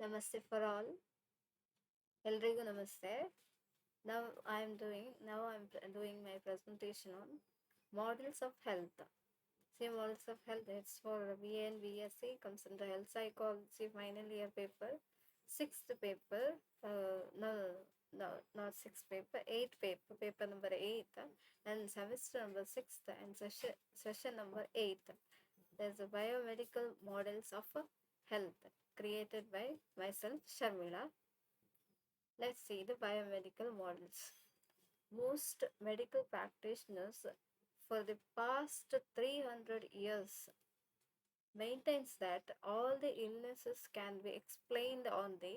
Namaste for all. ಎಲ್ರಿಗೂ ನಮಸ್ತೆ. Now I'm doing my presentation on models of health. See, models of health, it's for BA and BSc, comes under health psychology final year paper, sixth paper, no, no, not sixth paper, eighth paper, paper number 8, and semester number 6th, and session number 8. There's a biomedical models of health created by myself, Sharmila. Let's see the biomedical models. Most medical practitioners for the past 300 years maintains that all the illnesses can be explained on the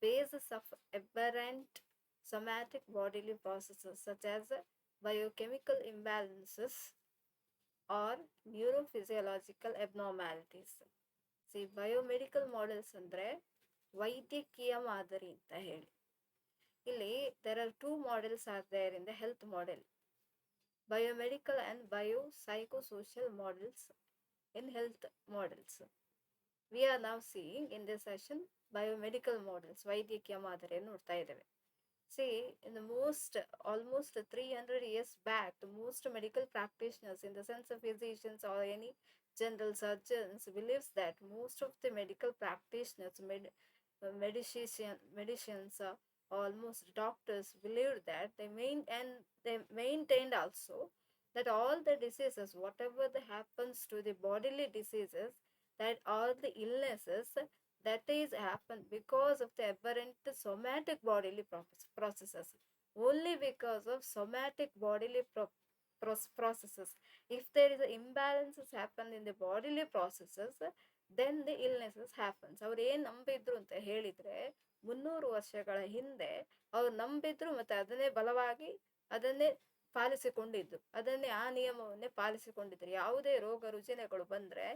basis of aberrant somatic bodily processes such as biochemical imbalances or neurophysiological abnormalities. See, biomedical models ಅಂದ್ರೆ ವೈದ್ಯಕೀಯ ಮಾದರಿ ಅಂತ ಹೇಳಿ. ಇಲ್ಲಿ there are two models are there in the health model: biomedical and biopsychosocial models in health models. We are now seeing in this session biomedical models, ವೈದ್ಯಕೀಯ ಮಾದರಿಯನ್ನು ನೋಡ್ತಾ ಇದ್ದೇವೆ. See, in the almost 300 years back, the most medical practitioners, in the sense of physicians or any general surgeons, believes that most of the medical practitioners, medicines, almost doctors, believed that they maintained also that all the diseases, whatever that happens to the bodily diseases, that all the illnesses that is happen because of the aberrant somatic bodily processes, only because of somatic bodily processes. If there is a imbalances happen in the bodily processes, then the illnesses happens. ಅವ್ರು ಏನ್ ನಂಬಿದ್ರು ಅಂತ ಹೇಳಿದ್ರೆ 300 ವರ್ಷಗಳ ಹಿಂದೆ ಅವ್ರು ನಂಬಿದ್ರು, ಮತ್ತೆ ಅದನ್ನೇ ಬಲವಾಗಿ ಅದನ್ನೇ ಪಾಲಿಸಿಕೊಂಡಿದ್ದು, ಅದನ್ನೇ ಆ ನಿಯಮವನ್ನೇ ಪಾಲಿಸಿಕೊಂಡಿದ್ರು. ಯಾವುದೇ ರೋಗ ರುಜಿನಗಳು ಬಂದ್ರೆ,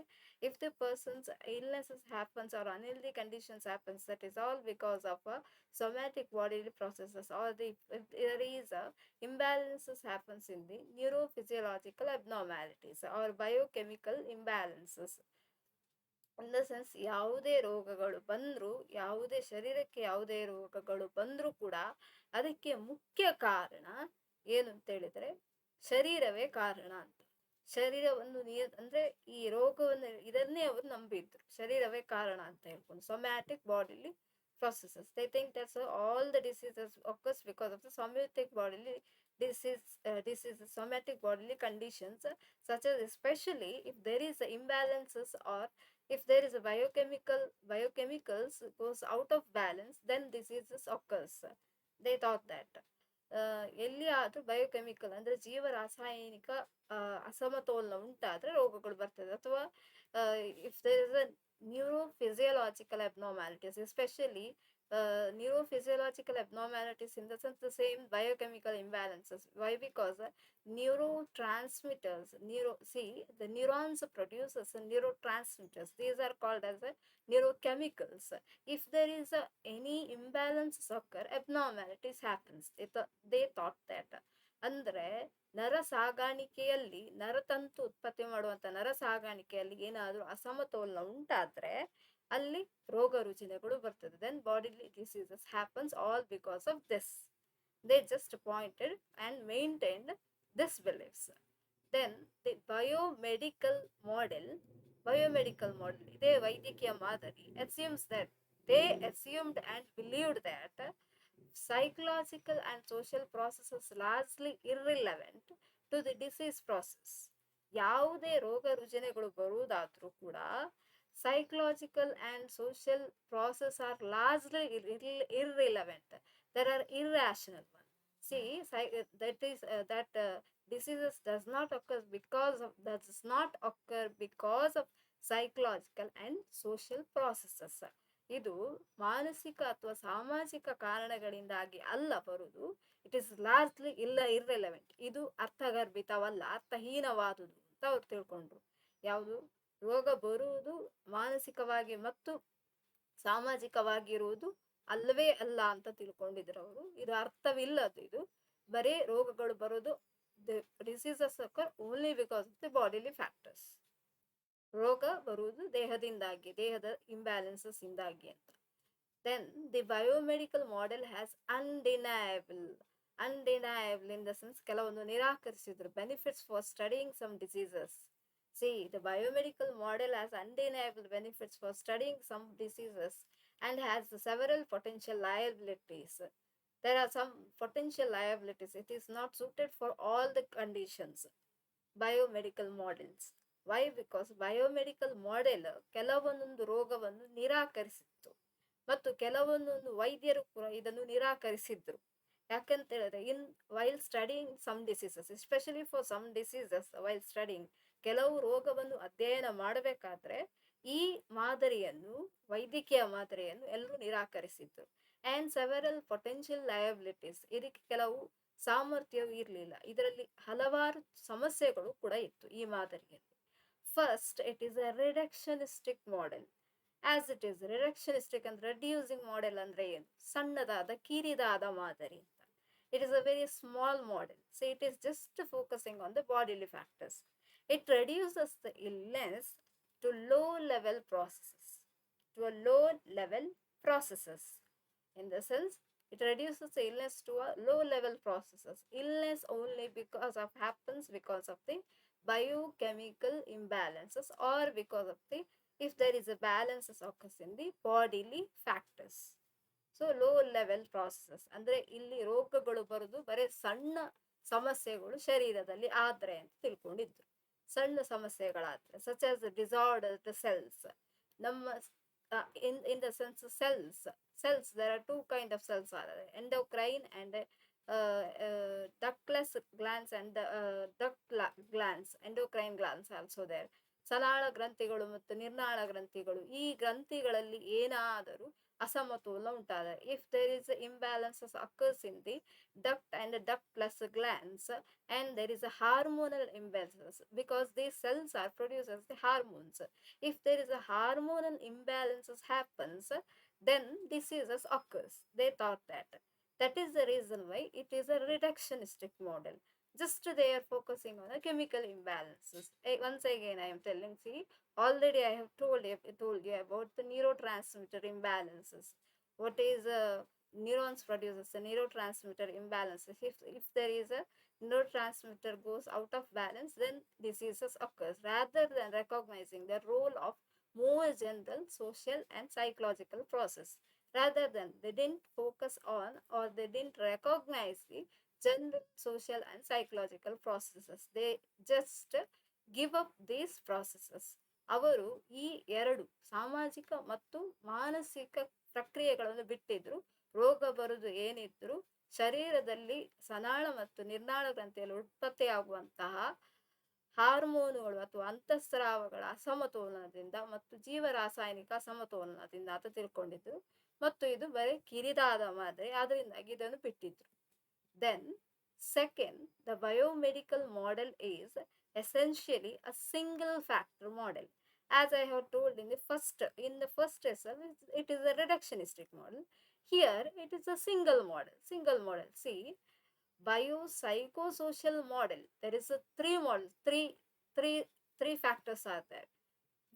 if the person's illnesses happens or unhealthy conditions happens, that is all because of somatic bodily processes, or if there is a imbalances happens in the neurophysiological abnormalities or biochemical imbalances. In the sense, ಯಾವುದೇ ರೋಗಗಳು ಬಂದರೂ, ಯಾವುದೇ ಶರೀರಕ್ಕೆ ಯಾವುದೇ ರೋಗಗಳು ಬಂದರೂ ಕೂಡ ಅದಕ್ಕೆ ಮುಖ್ಯ ಕಾರಣ ಏನು ಅಂತ ಹೇಳಿದ್ರೆ ಶರೀರವೇ ಕಾರಣ ಅಂತ. ಶರೀರವನ್ನು ಅಂದ್ರೆ ಈ ರೋಗವನ್ನು ಇದನ್ನೇ ಅವರು ನಂಬಿದ್ರು, ಶರೀರವೇ ಕಾರಣ ಅಂತ ಹೇಳ್ಕೊಂಡು. Somatic bodily processes, they think that all the diseases occurs because of the somatic bodily diseases, somatic bodily conditions, such as especially if there is imbalances, or if there is a biochemicals goes out of balance, then diseases occurs. They thought that ಎಲ್ಲಿ ಆದ್ರೂ biochemical ಅಂದ್ರೆ ಜೀವ ರಾಸಾಯನಿಕ ಅಸಮತೋಲನ ಉಂಟಾದ್ರೆ ರೋಗಗಳು ಬರ್ತದೆ. ಅಥವಾ if there is a neurophysiological abnormalities, especially neurophysiological abnormalities in the sense the same biochemical imbalances. Why? Because neurotransmitters, the neurons produces neurotransmitters. These are called as neurochemicals. If there is any imbalance occur, abnormalities happens. They thought that. ಅಂದ್ರೆ ನರ ಸಾಗಾಣಿಕೆಯಲ್ಲಿ, ನರತಂತು ಉತ್ಪತ್ತಿ ಮಾಡುವಂತ ನರ ಸಾಗಾಣಿಕೆಯಲ್ಲಿ ಏನಾದರೂ ಅಸಮತೋಲನ ಉಂಟಾದ್ರೆ ಅಲ್ಲಿ ರೋಗ ರುಜಿನಗಳು ಬರ್ತದೆ. Then bodily diseases happens all because of this. They just pointed and maintained this beliefs. Then the biomedical model, ಇದೇ ವೈದ್ಯಕೀಯ ಮಾದರಿ, assumed and believed that psychological and social processes largely irrelevant to the disease process. ಯಾವುದೇ ರೋಗ ರುಜಿನಗಳು ಬರುವುದಾದ್ರೂ ಕೂಡ psychological and social process are largely irrelevant. There are irrational ones. See, diseases does not occur because of psychological and social processes. ಇದು ಮಾನಸಿಕ ಅಥವಾ ಸಾಮಾಜಿಕ ಕಾರಣಗಳಿಂದಾಗಿ ಅಲ್ಲ ಬರುವುದು. It is largely irrelevant. ಇದು ಅರ್ಥಗರ್ಭಿತವಲ್ಲ, ಅರ್ಥಹೀನವಾದುದು ಅಂತ ಅವ್ರು ತಿಳ್ಕೊಂಡ್ರು. ಯಾವುದು ರೋಗ ಬರುವುದು ಮಾನಸಿಕವಾಗಿ ಮತ್ತು ಸಾಮಾಜಿಕವಾಗಿರುವುದು ಅಲ್ಲವೇ ಅಲ್ಲ ಅಂತ ತಿಳ್ಕೊಂಡಿದ್ರು ಅವರು. ಇದು ಅರ್ಥವಿಲ್ಲದು. ಇದು ಬರೀ ರೋಗಗಳು ಬರೋದು, the diseases occur only because of the bodily factors. ರೋಗ ಬರುವುದು ದೇಹದಿಂದಾಗಿ, ದೇಹದ ಇಂಬ್ಯಾಲೆನ್ಸಸ್ ಇಂದಾಗಿ ಅಂತ. then the biomedical model has undeniable in the sense ಕೆಲವೊಂದು ನಿರಾಕರಿಸಿದ್ರು benefits for studying some diseases. See, the biomedical model has undeniable benefits for studying some diseases and has several potential liabilities. There are some potential liabilities. It is not suited for all the conditions. Biomedical models. Why? Because biomedical model ಕೆಲವೊಂದೊಂದು ರೋಗವನ್ನು ನಿರಾಕರಿಸಿತ್ತು ಮತ್ತು ಕೆಲವೊಂದೊಂದು ವೈದ್ಯರು ಕೂಡ ಇದನ್ನು ನಿರಾಕರಿಸಿದ್ರು. ಯಾಕಂತ ಹೇಳಿದ್ರೆ while studying some diseases, especially for some diseases, while studying ಕೆಲವು ರೋಗವನ್ನು ಅಧ್ಯಯನ ಮಾಡಬೇಕಾದ್ರೆ ಈ ಮಾದರಿಯನ್ನು, ವೈದ್ಯಕೀಯ ಮಾದರಿಯನ್ನು ಎಲ್ಲರೂ ನಿರಾಕರಿಸಿದ್ರು. ಆ್ಯಂಡ್ ಸೆವೆರಲ್ ಪೊಟೆನ್ಷಿಯಲ್ ಲಯಬಿಲಿಟೀಸ್, ಇದಕ್ಕೆ ಕೆಲವು ಸಾಮರ್ಥ್ಯವೂ ಇರಲಿಲ್ಲ. ಇದರಲ್ಲಿ ಹಲವಾರು ಸಮಸ್ಯೆಗಳು ಕೂಡ ಇತ್ತು ಈ ಮಾದರಿಯಲ್ಲಿ. First, it is a reductionistic model. As it is reductionistic ಅಂದ್ರೆ ರೆಡ್ಯೂಸಿಂಗ್ ಮಾಡೆಲ್ ಅಂದ್ರೆ ಏನು? ಸಣ್ಣದಾದ ಕಿರಿದಾದ ಮಾದರಿ ಅಂತ. It is a very small model. So it is just focusing on the bodily factors. It reduces the illness to low level processes, to a low level processes. In the sense, it reduces the illness to a low level processes. Illness only because of happens because of the biochemical imbalances, or because of the, if there is a balances occurs in the bodily factors. So low level processes ಅಂದರೆ ಇಲ್ಲಿ ರೋಗಗಳು ಬರೋದು ಬರೀ ಸಣ್ಣ ಸಮಸ್ಯೆಗಳು ಶರೀರದಲ್ಲಿ ಆದರೆ ಅಂತ ತಿಳ್ಕೊಂಡಿದ್ರು. ಸಣ್ಣ ಸಮಸ್ಯೆಗಳಾದರೆ ಸಚ್ ಆಸ್ ಡಿಸಾರ್ಡರ್ಡ್ ಸೆಲ್ಸ್. ನಮ್ಮ in the sense cells, there are two kind of cells are there, endocrine and ductless glands and duct glands, endocrine glands also there. ಸಲಾಳ ಗ್ರಂಥಿಗಳು ಮತ್ತು ನಿರ್ನಾಳ ಗ್ರಂಥಿಗಳು. ಈ ಗ್ರಂಥಿಗಳಲ್ಲಿ ಏನಾದರೂ ಅಸಮತೋಲನ ಉಂಟಾದರೆ, if there is imbalances occurs in the duct and ductless glands, and there is a hormonal imbalance because these cells are produced as the hormones. If there is a hormonal imbalances happens, then diseases occurs. They thought that is the reason why it is a reductionistic model. Just they are focusing on the chemical imbalances. Once again I am telling, see, already I have told you about the neurotransmitter imbalances. What is neurons produces a neurotransmitter imbalances. If there is a neurotransmitter goes out of balance, then diseases occurs. Rather than recognizing the role of more general social and psychological process, rather than they didn't focus on, or they didn't recognize the general social and psychological processes. They just give up these processes. ಅವರು ಈ ಎರಡು ಸಾಮಾಜಿಕ ಮತ್ತು ಮಾನಸಿಕ ಪ್ರಕ್ರಿಯೆಗಳನ್ನು ಬಿಟ್ಟಿದ್ರು. ರೋಗ ಬರುವುದು ಏನಿದ್ರು ಶರೀರದಲ್ಲಿ ಸನಾಳ ಮತ್ತು ನಿರ್ನಾಳ ಗ್ರಂಥಿಯಲ್ಲಿ ಉತ್ಪತ್ತಿಯಾಗುವಂತಹ ಹಾರ್ಮೋನುಗಳು ಅಥವಾ ಅಂತಃಸ್ರಾವಗಳ ಅಸಮತೋಲನದಿಂದ ಮತ್ತು ಜೀವರಾಸಾಯನಿಕ ಅಸಮತೋಲನದಿಂದ ಅಂತ ತಿಳ್ಕೊಂಡಿದ್ರು. ಮತ್ತು ಇದು ಬರೀ ಕಿರಿದಾದ ಮಾದರಿ, ಅದರಿಂದಾಗಿ ಇದನ್ನು ಬಿಟ್ಟಿದ್ರು. Then second, the biomedical model is essentially a single factor model. As I have told in the first itself, it is a reductionistic model. Here it is a single model. See, biopsychosocial model, there is a three models, three factors are there.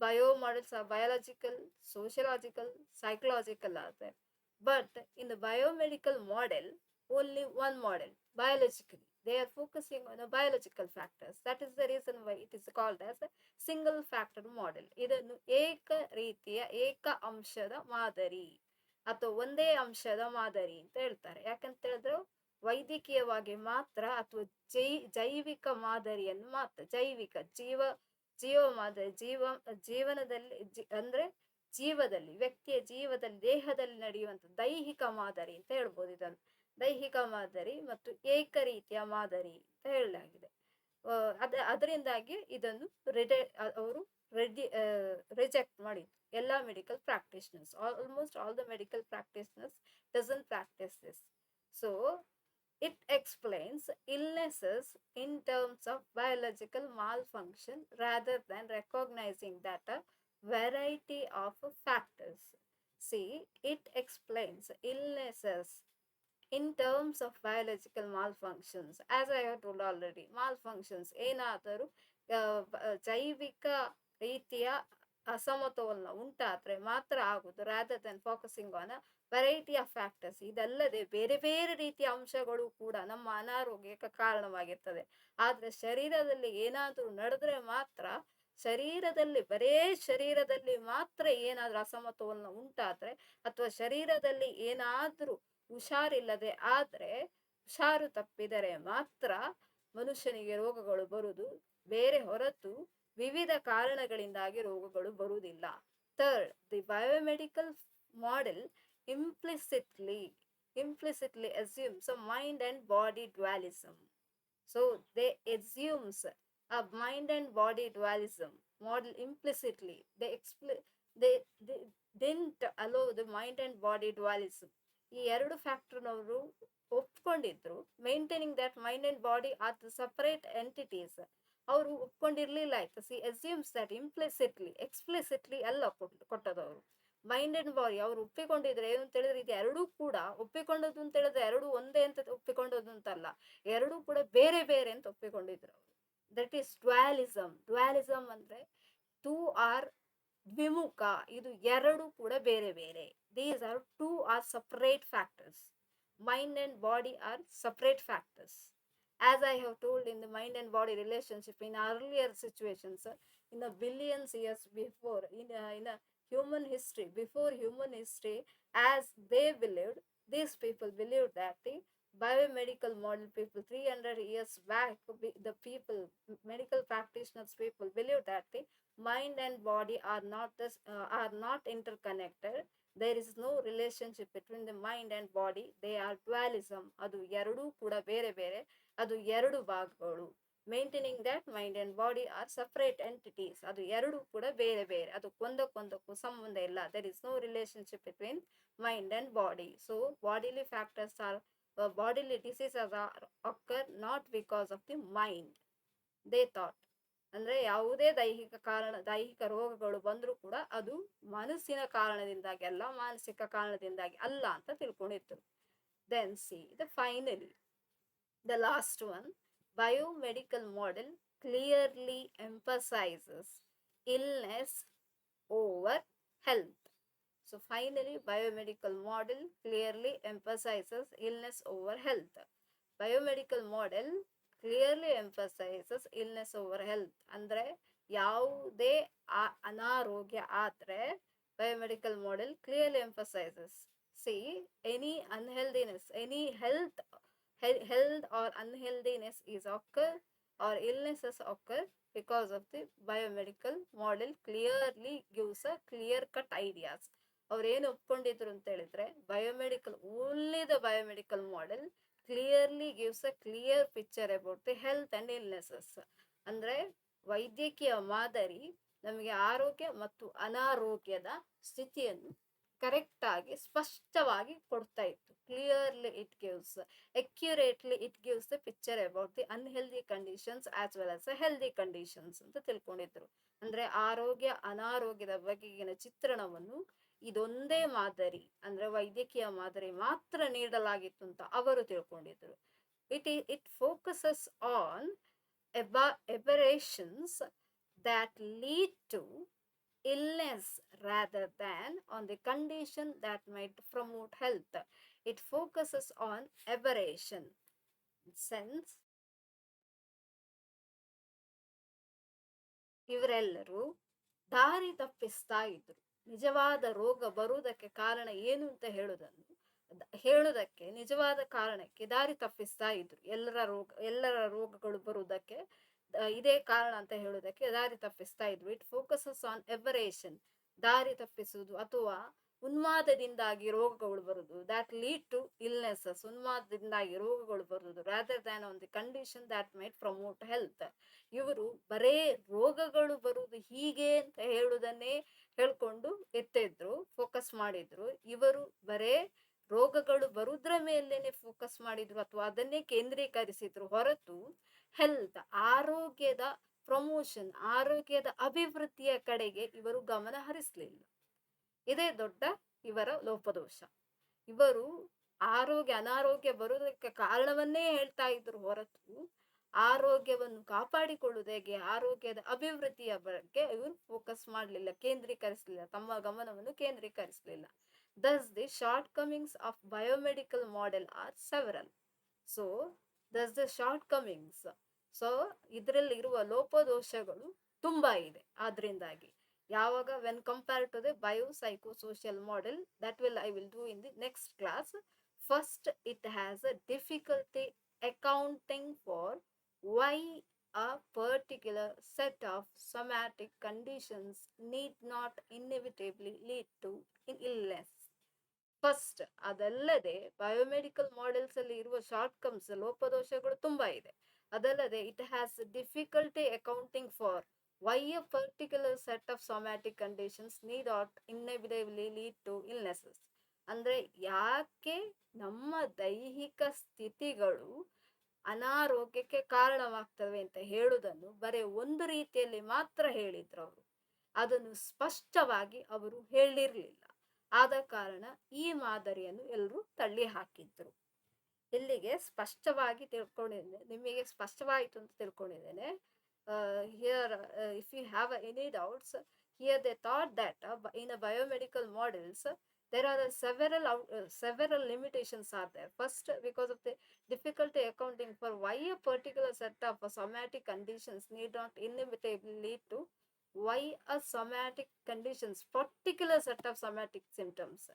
Bio models are biological, sociological, psychological are there. But in the biomedical model, only one model, biologically. They are focusing on the biological factors. That is the reason why it is called as a single factor model. ಇದನ್ನು ಏಕ ರೀತಿಯ ಏಕ ಅಂಶದ ಮಾದರಿ ಅಥವಾ ಒಂದೇ ಅಂಶದ ಮಾದರಿ ಅಂತ ಹೇಳ್ತಾರೆ. ಯಾಕಂತ ಹೇಳಿದ್ರೆ ವೈದ್ಯಕೀಯವಾಗಿ ಮಾತ್ರ ಅಥವಾ ಜೈವಿಕ ಮಾದರಿಯನ್ನು ಮಾತ್ರ, ಜೀವ ಮಾದರಿ, ಜೀವನದಲ್ಲಿ ಅಂದ್ರೆ ಜೀವದಲ್ಲಿ, ವ್ಯಕ್ತಿಯ ಜೀವದಲ್ಲಿ, ದೇಹದಲ್ಲಿ ನಡೆಯುವಂಥ ದೈಹಿಕ ಮಾದರಿ ಅಂತ ಹೇಳ್ಬೋದು. ಇದನ್ನು ದೈಹಿಕ ಮಾದರಿ ಮತ್ತು ಏಕ ರೀತಿಯ ಮಾದರಿ ಅಂತ ಹೇಳಲಾಗಿದೆ. ಅದರಿಂದಾಗಿ ಇದನ್ನು ಅವರು ರಿಜೆಕ್ಟ್ ಮಾಡಿದ್ರು ಎಲ್ಲ medical practitioners. Almost all the medical practitioners doesn't practice this. So it explains illnesses in terms of biological malfunction rather than recognizing that a variety of factors. See, it explains illnesses in terms of biological malfunctions. As I have told already, malfunctions ಏನಾದರೂ ಜೈವಿಕ ರೀತಿಯ ಅಸಮತೋಲನ ಉಂಟಾದ್ರೆ ಮಾತ್ರ ಆಗುದು, rather than focusing on a variety of factors. ಇದಲ್ಲದೆ ಬೇರೆ ಬೇರೆ ರೀತಿಯ ಅಂಶಗಳು ಕೂಡ ನಮ್ಮ ಅನಾರೋಗ್ಯಕ್ಕೆ ಕಾರಣವಾಗಿರ್ತದೆ. ಆದ್ರೆ ಶರೀರದಲ್ಲಿ ಏನಾದ್ರೂ ನಡೆದ್ರೆ ಮಾತ್ರ, ಶರೀರದಲ್ಲಿ ಬರೇ ಶರೀರದಲ್ಲಿ ಮಾತ್ರ ಏನಾದ್ರೂ ಅಸಮತೋಲನ ಉಂಟಾದ್ರೆ, ಅಥವಾ ಶರೀರದಲ್ಲಿ ಏನಾದ್ರೂ ಹುಷಾರಿಲ್ಲದೆ ಆದ್ರೆ, ಹುಷಾರು ತಪ್ಪಿದರೆ ಮಾತ್ರ ಮನುಷ್ಯನಿಗೆ ರೋಗಗಳು ಬರುದು. ಬೇರೆ ಹೊರತು ವಿವಿಧ ಕಾರಣಗಳಿಂದಾಗಿ ರೋಗಗಳು ಬರುವುದಿಲ್ಲ. Third, the biomedical model implicitly assumes a mind and body dualism. So they assumes a mind and body dualism model implicitly. They didn't allow the mind and body dualism. ಈ ಎರಡು ಫ್ಯಾಕ್ಟರ್ನವರು ಒಪ್ಕೊಂಡಿದ್ರು, maintaining that mind and body are the separate entities. ಅವರು ಒಪ್ಕೊಂಡಿರ್ಲಿಲ್ಲ. ಆಯ್ತು, see assumes that implicitly, explicitly ಅಲ್ಲ ಕೊಟ್ಟದವರು. Mind and body ಅವ್ರು ಒಪ್ಪಿಕೊಂಡಿದ್ರೆ ಏನು ಅಂತ ಹೇಳಿದ್ರೆ, ಇದು ಎರಡೂ ಕೂಡ ಒಪ್ಪಿಕೊಂಡದ್ದು ಅಂತ ಹೇಳಿದ್ರೆ ಎರಡು ಒಂದೇ ಅಂತ ಒಪ್ಪಿಕೊಂಡದ್ದು ಅಂತಲ್ಲ, ಎರಡೂ ಕೂಡ ಬೇರೆ ಬೇರೆ ಅಂತ ಒಪ್ಪಿಕೊಂಡಿದ್ರು ಅವರು. That is ಡ್ವಾಲಿಸಮ್. ಡ್ವಾಲಿಸಮ್ ಅಂದ್ರೆ ಟೂ ಆರ್ ದ್ವಿಮುಖ, ಇದು ಎರಡು ಕೂಡ ಬೇರೆ ಬೇರೆ. These are two are separate factors. Mind and body are separate factors. As I have told in the mind and body relationship in earlier situations, in the billions years before, in a human history, before human history, as they believed, these people believed that the biomedical model people 300 years back, the people, medical practitioners people believed that the mind and body are not interconnected. There is no relationship between the mind and body. They are dualism. ಅದು ಎರಡೂ ಕೂಡ ಬೇರೆ ಬೇರೆ, ಅದು ಎರಡು ಭಾಗಗಳು. Maintaining that mind and body are separate entities. ಅದು ಎರಡು ಕೂಡ ಬೇರೆ ಬೇರೆ, ಅದು ಒಂದಕ್ಕೊಂದಕ್ಕೂ ಸಂಬಂಧ ಇಲ್ಲ. There is no relationship between mind and body. So bodily factors are, bodily diseases are occur not because of the mind, they thought. ಅಂದ್ರೆ ಯಾವುದೇ ದೈಹಿಕ ರೋಗಗಳು ಬಂದ್ರೂ ಕೂಡ ಅದು ಮನಸ್ಸಿನ ಕಾರಣದಿಂದಾಗಿ ಅಲ್ಲ, ಮಾನಸಿಕ ಕಾರಣದಿಂದಾಗಿ ಅಲ್ಲ ಅಂತ ತಿಳ್ಕೊಂಡಿತ್ತು. Then see the finally the last one, biomedical model clearly emphasizes illness over health. So finally, biomedical model clearly emphasizes illness over health. Biomedical model clearly emphasises illness over health. ಅಂದರೆ ಯಾವುದೇ ಅನಾರೋಗ್ಯ ಆದರೆ biomedical model clearly emphasises, see any unhealthiness, any health or unhealthiness is occur or illnesses occur because of the biomedical model clearly gives a clear cut ideas. ಅವ್ರು ಏನು ಒಪ್ಕೊಂಡಿದ್ರು ಅಂತ ಹೇಳಿದ್ರೆ, biomedical, only the biomedical model clearly gives a clear picture about the health and illnesses. ಅಂದ್ರೆ ವೈದ್ಯಕೀಯ ಮಾದರಿ ನಮಗೆ ಆರೋಗ್ಯ ಮತ್ತು ಅನಾರೋಗ್ಯದ ಸ್ಥಿತಿಯನ್ನು ಕರೆಕ್ಟ್ ಆಗಿ ಸ್ಪಷ್ಟವಾಗಿ ಕೊಡ್ತಾ ಇತ್ತು. Clearly it gives, accurately it gives the picture about the unhealthy conditions as well as healthy conditions ಅಂತ ತಿಳ್ಕೊಂಡಿದ್ರು. ಅಂದ್ರೆ ಆರೋಗ್ಯ ಅನಾರೋಗ್ಯದ ಬಗೆಗಿನ ಚಿತ್ರಣವನ್ನು ಇದೊಂದೇ ಮಾದರಿ, ಅಂದ್ರೆ ವೈದ್ಯಕೀಯ ಮಾದರಿ ಮಾತ್ರ ನೀಡಲಾಗಿತ್ತು ಅಂತ ಅವರು ತಿಳ್ಕೊಂಡಿದ್ರು. It focuses on aberrations that lead to illness rather than on the condition that might promote health. It focuses on aberration. Sense ಇವರೆಲ್ಲರೂ ದಾರಿ ತಪ್ಪಿಸ್ತಾ ಇದ್ರು. ನಿಜವಾದ ರೋಗ ಬರುವುದಕ್ಕೆ ಕಾರಣ ಏನು ಅಂತ ಹೇಳುವುದಕ್ಕೆ ನಿಜವಾದ ಕಾರಣಕ್ಕೆ ದಾರಿ ತಪ್ಪಿಸ್ತಾ ಇದ್ರು. ಎಲ್ಲರ ರೋಗಗಳು ಬರುವುದಕ್ಕೆ ಇದೇ ಕಾರಣ ಅಂತ ಹೇಳುವುದಕ್ಕೆ ದಾರಿ ತಪ್ಪಿಸ್ತಾ ಇದ್ರು. ಇಟ್ ಫೋಕಸಸ್ ಆನ್ ಎಬರೇಷನ್, ದಾರಿ ತಪ್ಪಿಸುವುದು ಅಥವಾ ಉನ್ಮಾದದಿಂದಾಗಿ ರೋಗಗಳು ಬರುವುದು. ದ್ಯಾಟ್ ಲೀಡ್ ಟು ಇಲ್ನೆಸಸ್, ಉನ್ಮಾದದಿಂದಾಗಿ ರೋಗಗಳು ಬರುವುದು. Rather than on the condition that mite promote health. ಇವರು ಬರೇ ರೋಗಗಳು ಬರುವುದು ಹೀಗೆ ಅಂತ ಹೇಳುವುದನ್ನೇ ಹೇಳ್ಕೊಂಡು ಎತ್ತಿದ್ರು, ಫೋಕಸ್ ಮಾಡಿದ್ರು. ಇವರು ಬರೇ ರೋಗಗಳು ಬರುವುದರ ಮೇಲೇನೆ ಫೋಕಸ್ ಮಾಡಿದ್ರು ಅಥವಾ ಅದನ್ನೇ ಕೇಂದ್ರೀಕರಿಸಿದ್ರು ಹೊರತು ಹೆಲ್ತ್, ಆರೋಗ್ಯದ ಪ್ರಮೋಷನ್, ಆರೋಗ್ಯದ ಅಭಿವೃದ್ಧಿಯ ಕಡೆಗೆ ಇವರು ಗಮನ ಹರಿಸಲಿಲ್ಲ. ಇದೇ ದೊಡ್ಡ ಇವರ ಲೋಪದೋಷ. ಇವರು ಅನಾರೋಗ್ಯ ಬರುವುದಕ್ಕೆ ಕಾರಣವನ್ನೇ ಹೇಳ್ತಾ ಇದ್ರು ಹೊರತು ಆರೋಗ್ಯವನ್ನು ಕಾಪಾಡಿಕೊಳ್ಳುವುದು ಹೇಗೆ, ಆರೋಗ್ಯದ ಅಭಿವೃದ್ಧಿಯ ಬಗ್ಗೆ ಇವರು ಫೋಕಸ್ ಮಾಡಲಿಲ್ಲ, ಕೇಂದ್ರೀಕರಿಸಲಿಲ್ಲ, ತಮ್ಮ ಗಮನವನ್ನು ಕೇಂದ್ರೀಕರಿಸಲಿಲ್ಲ. Thus, the shortcomings of biomedical model are several. So, thus the shortcomings. So ಇದರಲ್ಲಿ ಇರುವ ಲೋಪದೋಷಗಳು ತುಂಬಾ ಇದೆ. ಆದ್ರಿಂದಾಗಿ ಯಾವಾಗ when compare to the biopsychosocial model, that will I will do in the next class. First, it has a difficulty accounting for why a particular set of somatic conditions need not inevitably lead to illness. First, ಅದಲ್ಲದೆ biomedical models ಅಲ್ಲಿ ಇರುವ short comes, ಲೋಪದೋಷಗಳು ತುಂಬಾ ಇದೆ. ಅದಲ್ಲದೆ it has difficulty accounting for why a particular set of somatic conditions need not inevitably lead to illnesses. ಅಂದ್ರೆ ಯಾಕೆ ನಮ್ಮ ದೈಹಿಕ ಸ್ಥಿತಿಗಳು ಅನಾರೋಗ್ಯಕ್ಕೆ ಕಾರಣವಾಗ್ತವೆ ಅಂತ ಹೇಳುವುದನ್ನು ಬರೀ ಒಂದು ರೀತಿಯಲ್ಲಿ ಮಾತ್ರ ಹೇಳಿದ್ರು ಅವರು. ಅದನ್ನು ಸ್ಪಷ್ಟವಾಗಿ ಅವರು ಹೇಳಿರ್ಲಿಲ್ಲ. ಆದ ಕಾರಣ ಈ ಮಾದರಿಯನ್ನು ಎಲ್ಲರೂ ತಳ್ಳಿ ಹಾಕಿದ್ರು. ಇಲ್ಲಿಗೆ ಸ್ಪಷ್ಟವಾಗಿ ತಿಳ್ಕೊಂಡಿದ್ದೇನೆ, ನಿಮಗೆ ಸ್ಪಷ್ಟವಾಯಿತು ಅಂತ ತಿಳ್ಕೊಂಡಿದ್ದೇನೆ. Here if you have any doubts, here they thought that in a biomedical models there are several limitations are there. First, because of the difficulty accounting for why a particular set of somatic conditions need not inevitably lead to why a somatic conditions, particular set of somatic symptoms.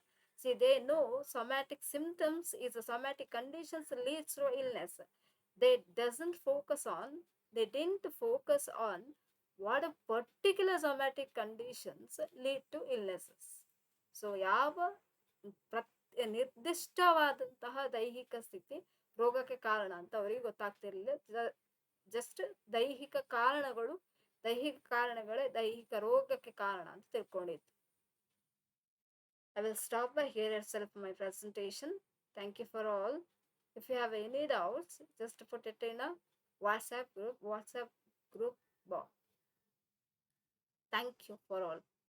See, they know somatic symptoms is a somatic conditions leads to illness. They didn't focus on what a particular somatic conditions lead to illnesses. So ಯಾವ ನಿರ್ದಿಷ್ಟವಾದಂತಹ ದೈಹಿಕ ಸ್ಥಿತಿ ರೋಗಕ್ಕೆ ಕಾರಣ ಅಂತ ಅವರಿಗೆ ಗೊತ್ತಾಗ್ತಿರ್ಲಿಲ್ಲ. Just ದೈಹಿಕ ಕಾರಣಗಳೇ ದೈಹಿಕ ರೋಗಕ್ಕೆ ಕಾರಣ ಅಂತ ತಿಳ್ಕೊಂಡಿದ್ದು. I will stop by here itself my presentation. Thank you for all. If you have any doubts, just put it in a WhatsApp group box. Thank you for all.